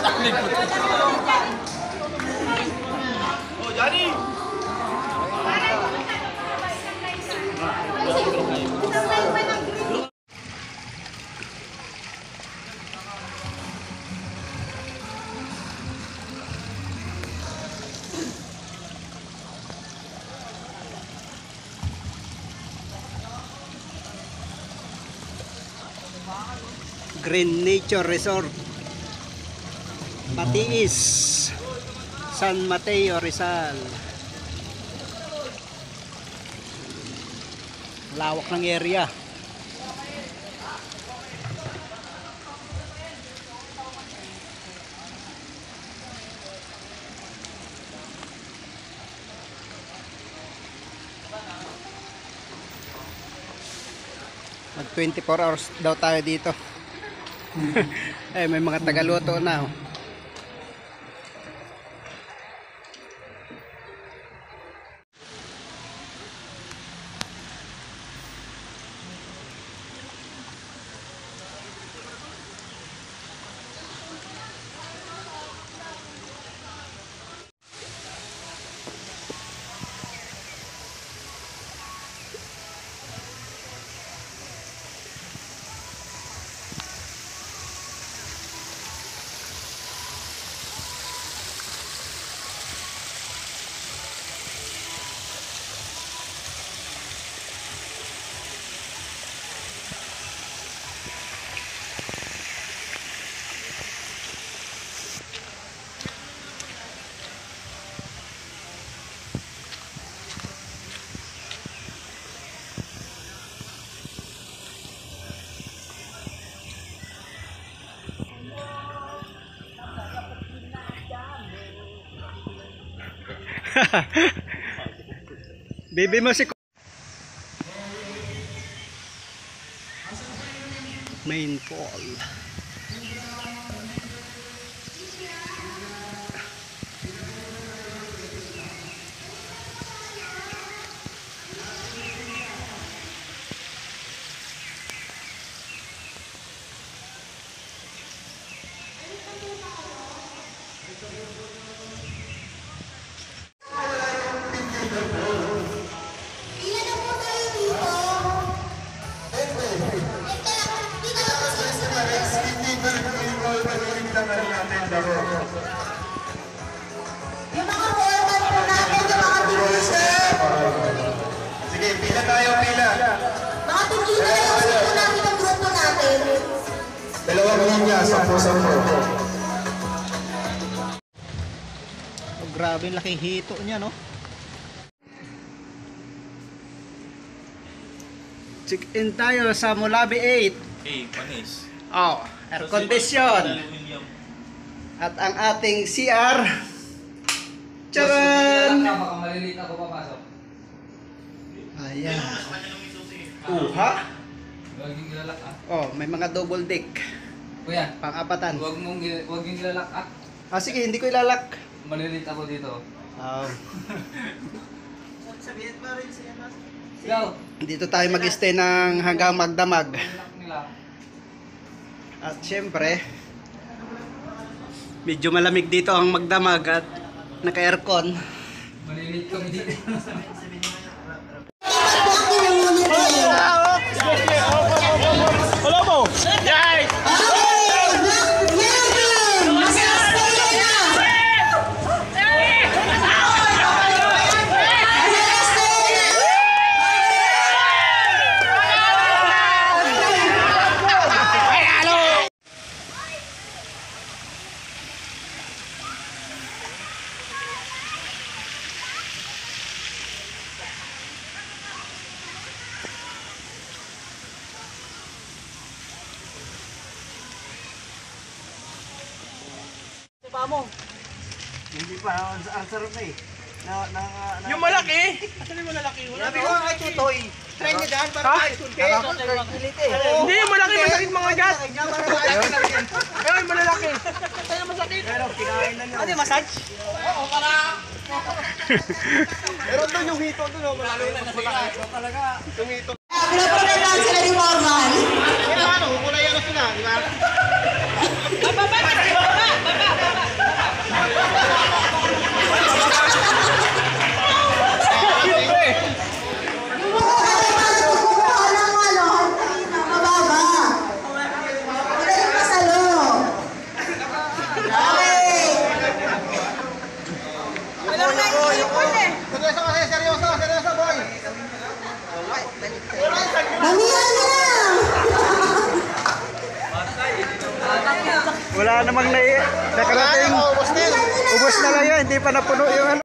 Oh, Johnny! Green Nature Resort Matiis, San Mateo, Rizal. Lawak ng area. Mag 24 hours daw tayo dito. Eh, may mga tagaluto na. Oh. Bibi mo si Main Fall. Yung mga format po natin, yung mga team-leader. Sige, pila tayo, pila. Mga team-leader, ayusin po natin ang grupo natin. Dalawang linya, 10-10. Oh, grabe yung laking hito niya, no? Check in tayo sa Mulabi 8. Hey, panis. Oh, air condition. At ang ating CR. Charan! Baka maliliit ako papasok. Ayan. Ha? Huwag yung ilalak ah. Oh, may mga double deck. Kuya, Pang-apatan. huwag yung ilalak ah. Ah, sige, hindi ko ilalak. Maliliit ako dito. Oh. Ikaw, Dito tayo mag-stay ng hanggang magdamag. ilalak nila. At syempre, medyo malamig dito ang magdamag at naka-aircon. Maliliit kami dito. Wala mo! Yay! Mo. Hindi pa, ang sarap na eh. Yung malaki! Asan yung malaki? Sabi ko nga kay Tutoy, try niya dyan para makasunod kayo. Hindi, yung malaki masakit mga gat! Ayun, malalaki! Sa'yo masakit! Pero kinain na niya. Ano yung massage? Oo, para! Pero doon yung hito doon, malaki na malaki. Talaga, yung hito. Pinaprogram lang sila ni Morgan. Kaya ano, kulay ano sila, di ba? Baba! Wala namang nakarating. Ubos na lang yan, hindi pa napuno yung ano.